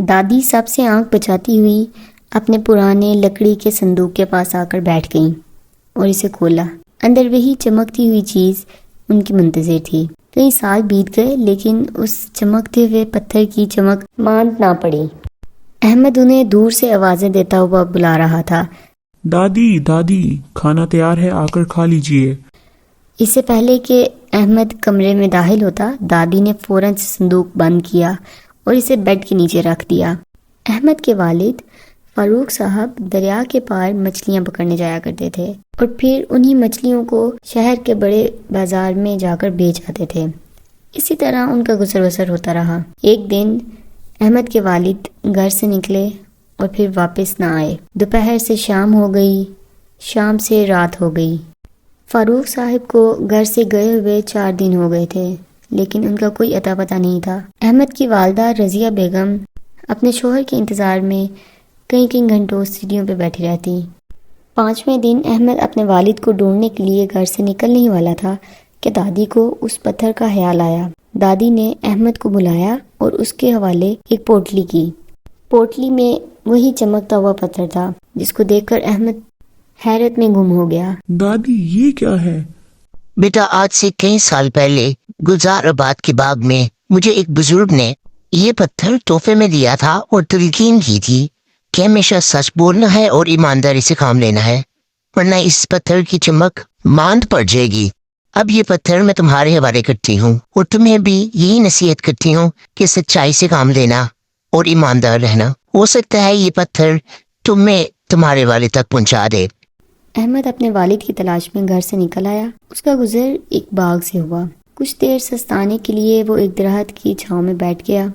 دادی سب سے آنکھ بچاتی ہوئی اپنے پرانے لکڑی کے صندوق کے پاس آ کر بیٹھ گئیں اور اسے کھولا۔ اندر وہی چمکتی ہوئی چیز ان کی منتظر تھی۔ کئی سال بیت گئے لیکن اس چمکتے ہوئے پتھر کی چمک ماند نہ پڑی۔ احمد انہیں دور سے آوازیں دیتا ہوا بلا رہا تھا، دادی دادی، کھانا تیار ہے، آ کر کھا لیجئے۔ اس سے پہلے کہ احمد کمرے میں داخل ہوتا، دادی نے فوراً سے صندوق بند کیا اور اسے بیڈ کے نیچے رکھ دیا۔ احمد کے والد فاروق صاحب دریا کے پار مچھلیاں پکڑنے جایا کرتے تھے اور پھر انہی مچھلیوں کو شہر کے بڑے بازار میں جا کر بیچ آتے تھے۔ اسی طرح ان کا گزر بسر ہوتا رہا۔ ایک دن احمد کے والد گھر سے نکلے اور پھر واپس نہ آئے۔ دوپہر سے شام ہو گئی، شام سے رات ہو گئی۔ فاروق صاحب کو گھر سے گئے ہوئے 4 دن ہو گئے تھے لیکن ان کا کوئی اتا پتہ نہیں تھا۔ احمد کی والدہ رضیہ بیگم اپنے شوہر کے انتظار میں کئی گھنٹوں سیڑھیوں پہ بیٹھی رہتی۔ 5ویں دن احمد اپنے والد کو ڈھونڈنے کے لیے گھر سے نکلنے ہی والا تھا کہ دادی کو اس پتھر کا خیال آیا۔ دادی نے احمد کو بلایا اور اس کے حوالے ایک پوٹلی کی۔ پوٹلی میں وہی چمکتا ہوا پتھر تھا جس کو دیکھ کر احمد حیرت میں گم ہو گیا۔ دادی یہ کیا ہے؟ بیٹا، آج سے کئی سال پہلے گلزار آباد کے باغ میں مجھے ایک بزرگ نے یہ پتھر تحفے میں دیا تھا اور تلقین کی تھی کہ ہمیشہ سچ بولنا ہے اور ایمانداری سے کام لینا ہے، ورنہ اس پتھر کی چمک ماند پڑ جائے گی۔ اب یہ پتھر میں تمہارے حوالے کرتی ہوں اور تمہیں بھی یہی نصیحت کرتی ہوں کہ سچائی سے کام لینا اور ایماندار رہنا۔ ہو سکتا ہے یہ پتھر تمہیں تمہارے والد تک پہنچا دے۔ احمد اپنے والد کی تلاش میں گھر سے نکل آیا۔ اس کا گزر ایک باغ سے ہوا۔ کچھ دیر سستانے کے لیے وہ ایک درخت کی چھاؤں میں بیٹھ گیا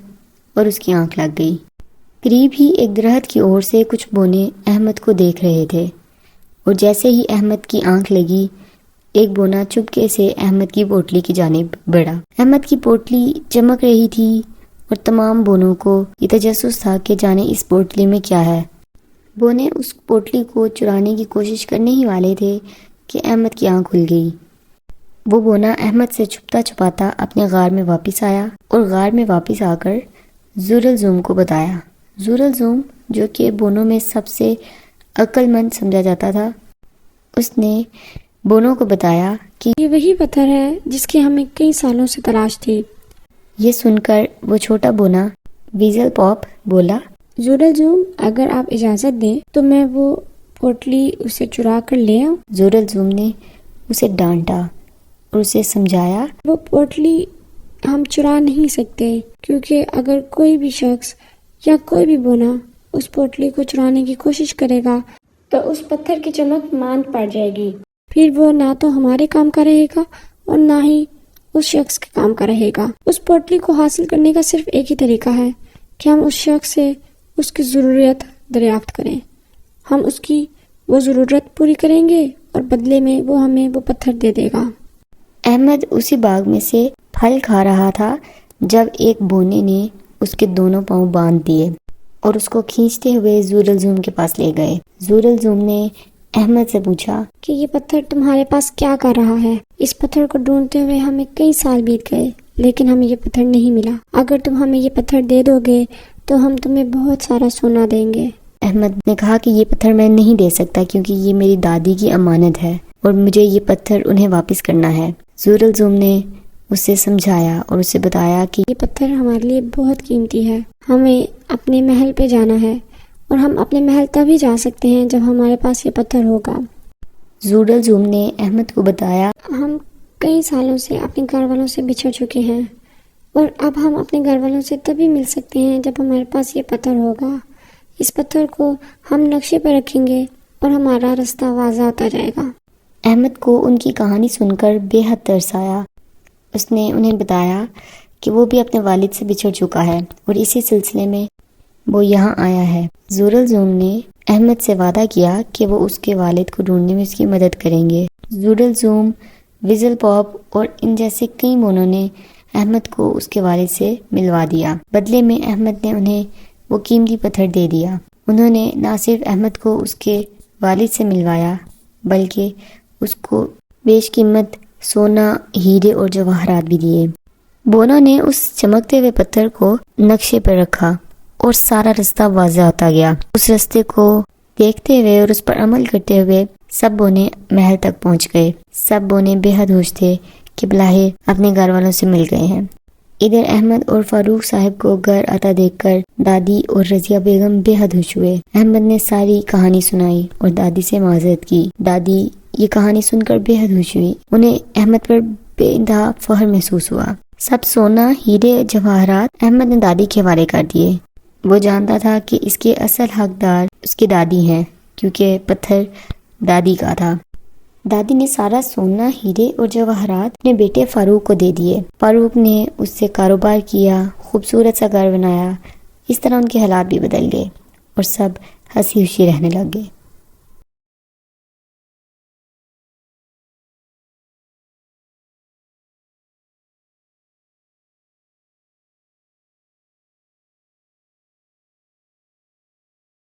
اور اس کی آنکھ لگ گئی۔ قریب ہی ایک درخت کی اور سے کچھ بونے احمد کو دیکھ رہے تھے اور جیسے ہی احمد کی آنکھ لگی، ایک بونا چپکے سے احمد کی پوٹلی کی جانب بڑھا۔ احمد کی پوٹلی چمک رہی تھی اور تمام بونوں کو یہ تجسس تھا کہ جانے اس پوٹلی میں کیا ہے۔ بونے اس پوٹلی کو چرانے کی کوشش کرنے ہی والے تھے کہ احمد کی آنکھ کھل گئی۔ وہ بونا احمد سے چھپتا چھپاتا اپنے غار میں واپس آیا اور غار میں واپس آ کر ذوالزوم کو بتایا۔ ذوالزوم، جو کہ بونوں میں سب سے عقل مند سمجھا جاتا تھا، اس نے بونوں کو بتایا کہ یہ وہی پتھر ہے جس کی ہمیں کئی سالوں سے تلاش تھی۔ یہ سن کر وہ چھوٹا بونا ویزل پاپ بولا، ذوالزوم، اگر آپ اجازت دیں تو میں وہ پوٹلی اسے چرا کر لے آؤں۔ ذوالزوم نے اسے ڈانٹا اور اسے سمجھایا، وہ پوٹلی ہم چرا نہیں سکتے کیونکہ اگر کوئی بھی شخص یا کوئی بھی بونا اس پوٹلی کو چرانے کی کوشش کرے گا تو اس پتھر کی چمک ماند پڑ جائے گی۔ پھر وہ نہ تو ہمارے کام کا رہے گا اور نہ ہی اس شخص کے کام کا رہے گا۔ اس پوٹلی کو حاصل کرنے کا صرف ایک ہی طریقہ ہے کہ ہم اس شخص سے اس کی ضرورت دریافت کریں۔ ہم اس کی وہ ضرورت پوری کریں گے اور بدلے میں وہ ہمیں وہ پتھر دے دے گا۔ احمد اسی باغ میں سے پھل کھا رہا تھا جب ایک بونے نے اس کے دونوں پاؤں باندھ دیے اور اس کو کھینچتے ہوئے ذوالزوم کے پاس لے گئے۔ ذوالزوم نے احمد سے پوچھا کہ یہ پتھر تمہارے پاس کیا کر رہا ہے؟ اس پتھر کو ڈھونڈتے ہوئے ہمیں کئی سال بیت گئے لیکن ہمیں یہ پتھر نہیں ملا۔ اگر تم ہمیں یہ پتھر دے دو گے تو ہم تمہیں بہت سارا سونا دیں گے۔ احمد نے کہا کہ یہ پتھر میں نہیں دے سکتا کیونکہ یہ میری دادی کی امانت ہے اور مجھے یہ پتھر انہیں واپس کرنا ہے۔ ذوالزوم نے اسے سمجھایا اور اسے بتایا کہ یہ پتھر ہمارے لیے بہت قیمتی ہے، ہمیں اپنے محل پہ جانا ہے اور ہم اپنے محل تبھی جا سکتے ہیں جب ہمارے پاس یہ پتھر ہوگا۔ ذوالزوم نے احمد کو بتایا، ہم کئی سالوں سے اپنے گھر والوں سے بچھڑ چکے ہیں اور اب ہم اپنے گھر والوں سے تبھی مل سکتے ہیں جب ہمارے پاس یہ پتھر ہوگا۔ اس پتھر کو ہم نقشے پہ رکھیں گے اور ہمارا رستہ واضح ہوتا جائے گا۔ احمد کو ان کی کہانی سن کر بے حد ترس آیا۔ اس نے انہیں بتایا کہ وہ بھی اپنے والد سے بچھڑ چکا ہے اور اسی سلسلے میں وہ یہاں آیا ہے۔ ذوالزوم نے احمد سے وعدہ کیا کہ وہ اس کے والد کو ڈھونڈنے میں اس کی مدد کریں گے۔ ذوالزوم، ویزل پاپ اور ان جیسے کئی بونوں نے احمد کو اس کے والد سے ملوا دیا۔ بدلے میں احمد نے انہیں وہ قیمتی پتھر دے دیا۔ انہوں نے نہ صرف احمد کو اس کے والد سے ملوایا بلکہ اس کو بیش قیمت سونا، ہیرے اور جواہرات بھی دیے۔ بونوں نے اس چمکتے ہوئے پتھر کو نقشے پر رکھا اور سارا رستہ واضح ہوتا گیا۔ اس رستے کو دیکھتے ہوئے اور اس پر عمل کرتے ہوئے سب بونے محل تک پہنچ گئے۔ سب بونے بے حد خوش تھے کہ بلاہر اپنے گھر والوں سے مل گئے ہیں۔ ادھر احمد اور فاروق صاحب کو گھر آتا دیکھ کر دادی اور رضیہ بیگم بے حد خوش ہوئے۔ احمد نے ساری کہانی سنائی اور دادی سے معذرت کی۔ دادی یہ کہانی سن کر بے حد خوش ہوئی۔ انہیں احمد پر بے انتہا فخر محسوس ہوا۔ سب سونا، ہیرے، جواہرات احمد نے دادی کے حوالے کر دیے۔ وہ جانتا تھا کہ اس کے اصل حقدار اس کی دادی ہیں، کیونکہ پتھر دادی کا تھا۔ دادی نے سارا سونا، ہیرے اور جواہرات اپنے بیٹے فاروق کو دے دیے۔ فاروق نے اس سے کاروبار کیا، خوبصورت سا گھر بنایا۔ اس طرح ان کے حالات بھی بدل گئے اور سب ہنسی خوشی رہنے لگ گئے۔